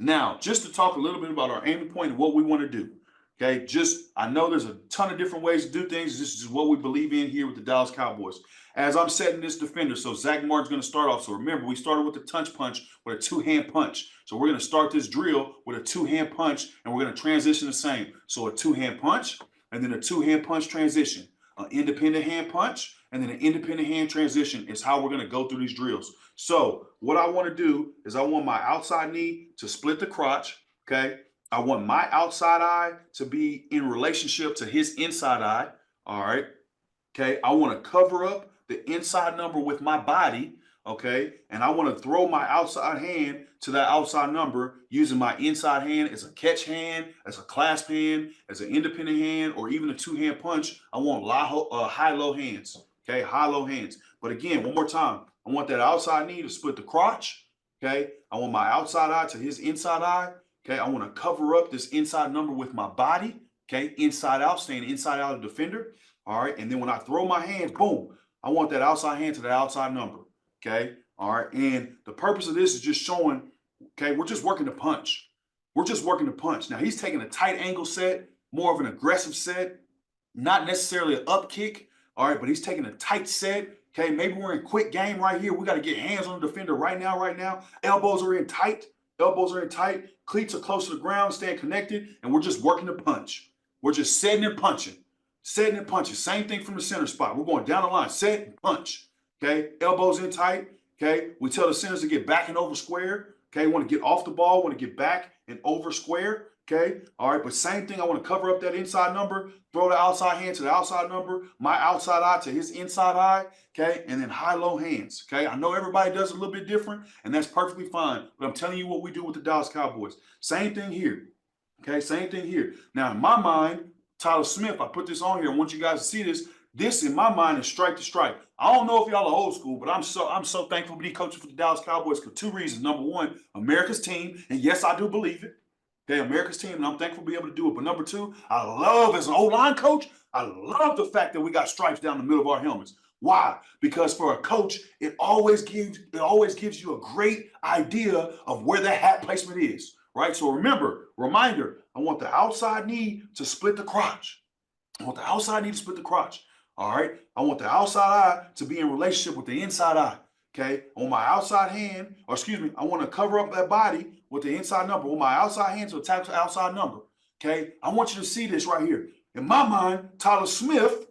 Now, just to talk a little bit about our aiming point and what we want to do. Okay, I know there's a ton of different ways to do things. This is just what we believe in here with the Dallas Cowboys. As I'm setting this defender, so Zach Martin's going to start off. So remember, we started with the touch punch with a two-hand punch. So we're going to start this drill with a two-hand punch, and we're going to transition the same. So a two-hand punch, and then a two-hand punch transition. An independent hand punch, and then an independent hand transition is how we're going to go through these drills. So what I want to do is I want my outside knee to split the crotch, okay? I want my outside eye to be in relationship to his inside eye, all right? Okay, I want to cover up the inside number with my body, okay? And I want to throw my outside hand to that outside number using my inside hand as a catch hand, as a clasp hand, as an independent hand, or even a two-hand punch. I want high-low hands, okay? High-low hands. But again, one more time, I want that outside knee to split the crotch, okay? I want my outside eye to his inside eye, okay? I want to cover up this inside number with my body, okay? Inside out, staying inside out of the defender, all right? And then when I throw my hands, boom, I want that outside hand to the outside number, okay? All right, and the purpose of this is just showing, okay, we're just working the punch. We're just working the punch. Now, he's taking a tight angle set, more of an aggressive set, not necessarily an up kick, all right, but he's taking a tight set, okay? Maybe we're in quick game right here. We got to get hands on the defender right now. Elbows are in tight. Cleats are close to the ground, staying connected, and we're just working the punch. We're just setting and punching. Setting and punching. Same thing from the center spot. We're going down the line. Set and punch. Okay. Elbows in tight. Okay. We tell the centers to get back and over square. Okay. Want to get off the ball. Want to get back and over square. Okay. All right. But same thing. I want to cover up that inside number. Throw the outside hand to the outside number. My outside eye to his inside eye. Okay. And then high-low hands. Okay. I know everybody does it a little bit different, and that's perfectly fine. But I'm telling you what we do with the Dallas Cowboys. Same thing here. Okay. Same thing here. Now, in my mind, Tyler Smith, I put this on here. I want you guys to see this. This, in my mind, is strike to strike. I don't know if y'all are old school, but I'm so thankful to be coaching for the Dallas Cowboys for two reasons. Number one, America's team, and yes, I do believe it. Okay, America's team, and I'm thankful to be able to do it. But number two, I love, as an O-line coach, I love the fact that we got stripes down the middle of our helmets. Why? Because for a coach, it always gives you a great idea of where that hat placement is. Right? So reminder, I want the outside knee to split the crotch. I want the outside knee to split the crotch. All right? I want the outside eye to be in relationship with the inside eye. Okay? On my outside hand, I want to cover up that body with the inside number. On my outside hand to attack the outside number. Okay? I want you to see this right here. In my mind, Tyler Smith,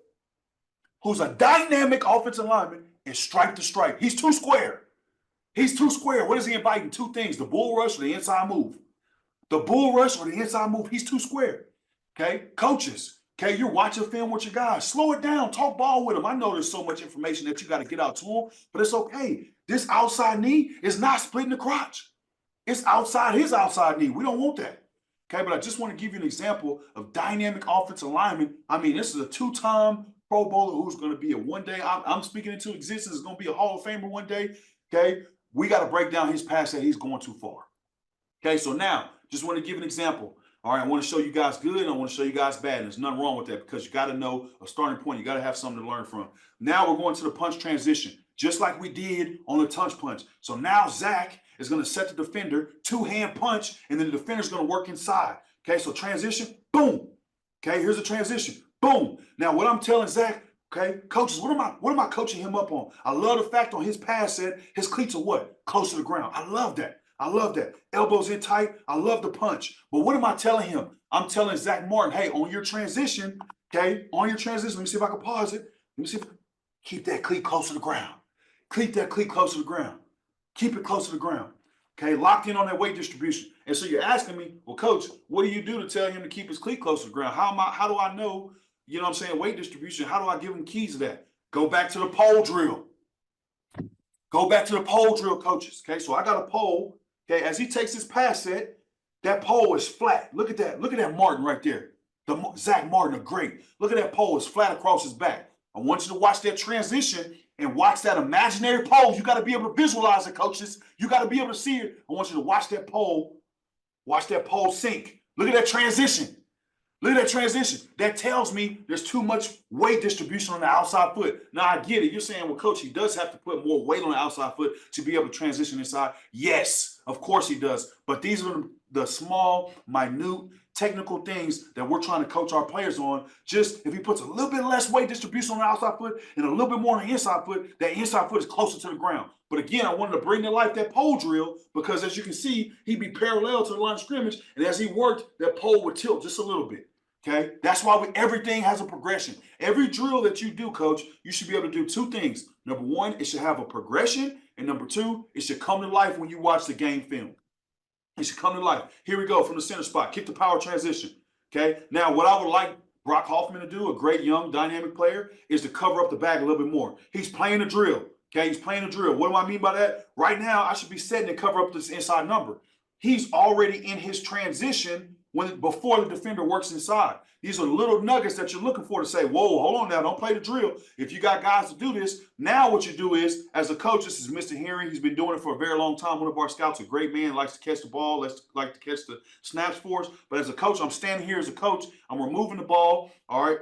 who's a dynamic offensive lineman, is stripe to stripe. He's too square. He's too square. What is he inviting? Two things: the bull rush or the inside move. The bull rush or the inside move, he's too square. Okay? Coaches, okay, you're watching film with your guys. Slow it down. Talk ball with them. I know there's so much information that you got to get out to them, but it's okay. This outside knee is not splitting the crotch. It's outside his outside knee. We don't want that. Okay, but I just want to give you an example of dynamic offensive lineman. I mean, this is a two-time Pro Bowler who's going to be a one-day, I'm speaking into existence, is going to be a Hall of Famer one day. Okay, we got to break down his pass that he's going too far. Okay, so now, just want to give an example. All right, I want to show you guys good and I want to show you guys bad. And there's nothing wrong with that because you got to know a starting point. You got to have something to learn from. Now we're going to the punch transition, just like we did on the touch punch. So now Zach is going to set the defender, two-hand punch, and then the defender's going to work inside. Okay, so transition, boom. Okay, here's a transition, boom. Now what I'm telling Zach, okay, coaches, what am I coaching him up on? I love the fact on his pass set, his cleats are what? Close to the ground. I love that. I love that. Elbows in tight. I love the punch. But what am I telling him? I'm telling Zach Martin, hey, on your transition, okay, let me see if I can pause it. Let me see keep that cleat close to the ground. Keep that cleat close to the ground. Keep it close to the ground. Okay, locked in on that weight distribution. And so you're asking me, well, coach, what do you do to tell him to keep his cleat close to the ground? How do I know, you know what I'm saying, weight distribution? How do I give him keys to that? Go back to the pole drill. Go back to the pole drill, coaches. Okay, so I got a pole. Okay, as he takes his pass set, that pole is flat. Look at that. Look at that Martin right there. Zach Martin, great. Look at that pole. It's flat across his back. I want you to watch that transition and watch that imaginary pole. You got to be able to visualize it, coaches. You got to be able to see it. I want you to watch that pole. Watch that pole sink. Look at that transition. Look at that transition. That tells me there's too much weight distribution on the outside foot. Now, I get it. You're saying, well, coach, he does have to put more weight on the outside foot to be able to transition inside. Yes, of course he does. But these are the small, minute, technical things that we're trying to coach our players on. Just if he puts a little bit less weight distribution on the outside foot and a little bit more on the inside foot, that inside foot is closer to the ground. But again, I wanted to bring to life that pole drill because as you can see, he'd be parallel to the line of scrimmage. And as he worked, that pole would tilt just a little bit. Okay, that's why everything has a progression. Every drill that you do, coach, you should be able to do two things. Number one, it should have a progression. And number two, it should come to life when you watch the game film. It should come to life. Here we go from the center spot. Kick the power transition. Okay. Now, what I would like Brock Hoffman to do, a great young dynamic player, is to cover up the bag a little bit more. He's playing a drill. Okay. He's playing a drill. What do I mean by that? Right now, I should be setting to cover up this inside number. He's already in his transition before the defender works inside. These are little nuggets that you're looking for to say, whoa, hold on now, don't play the drill. If you got guys to do this, now what you do is, as a coach, this is Mr. Henry. He's been doing it for a very long time. One of our scouts, a great man, likes to catch the ball, likes to catch the snaps for us. But as a coach, I'm standing here as a coach. I'm removing the ball, all right?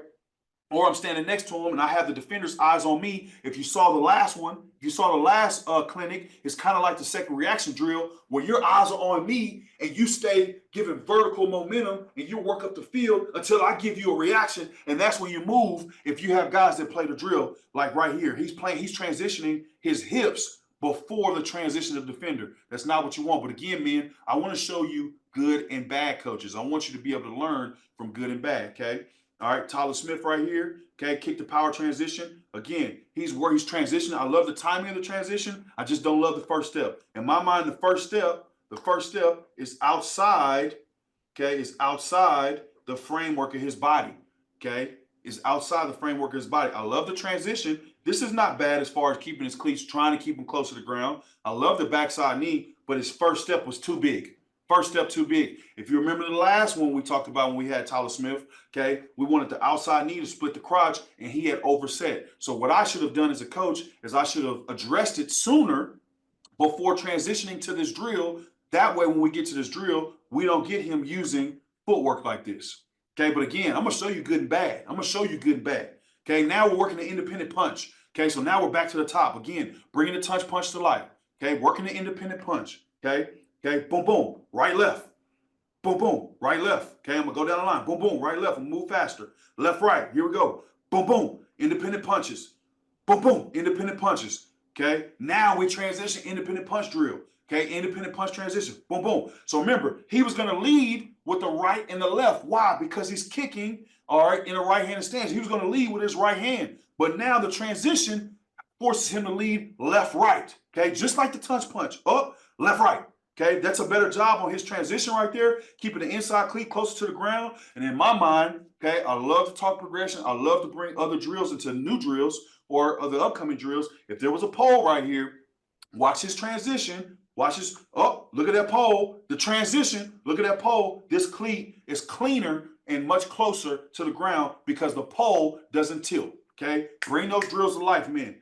Or I'm standing next to him and I have the defender's eyes on me. If you saw the last one, if you saw the last clinic, it's kind of like the second reaction drill where your eyes are on me and you stay giving vertical momentum and you work up the field until I give you a reaction. And that's when you move. If you have guys that play the drill, like right here, he's transitioning his hips before the transition of the defender. That's not what you want. But again, man, I want to show you good and bad coaches. I want you to be able to learn from good and bad, okay? All right, Tyler Smith right here. Okay, kick the power transition. Again, he's transitioning. I love the timing of the transition. I just don't love the first step. In my mind, the first step is outside, okay, is outside the framework of his body, okay? Is outside the framework of his body. I love the transition. This is not bad as far as keeping his cleats, trying to keep him close to the ground. I love the backside knee, but his first step was too big. First step too big. If you remember the last one we talked about when we had Tyler Smith, okay, we wanted the outside knee to split the crotch, and he had overset. So what I should have done as a coach is I should have addressed it sooner before transitioning to this drill. That way, when we get to this drill, we don't get him using footwork like this. Okay, but again, I'm going to show you good and bad. I'm going to show you good and bad. Okay, now we're working the independent punch. Okay, so now we're back to the top. Again, bringing the touch punch to life. Okay, working the independent punch. Okay. Okay, boom, boom, right, left. Boom, boom, right, left. Okay, I'm going to go down the line. Boom, boom, right, left. I'm going to move faster. Left, right. Here we go. Boom, boom, independent punches. Boom, boom, independent punches. Okay, now we transition independent punch drill. Okay, independent punch transition. Boom, boom. So remember, he was going to lead with the right and the left. Why? Because he's kicking, all right, in a right-handed stance. He was going to lead with his right hand. But now the transition forces him to lead left, right. Okay, just like the touch punch. Up, left, right. Okay, that's a better job on his transition right there, keeping the inside cleat closer to the ground. And in my mind, okay, I love to talk progression. I love to bring other drills into new drills or other upcoming drills. If there was a pole right here, watch his transition. Watch his, oh, look at that pole. The transition, look at that pole. This cleat is cleaner and much closer to the ground because the pole doesn't tilt, okay? Bring those drills to life, men.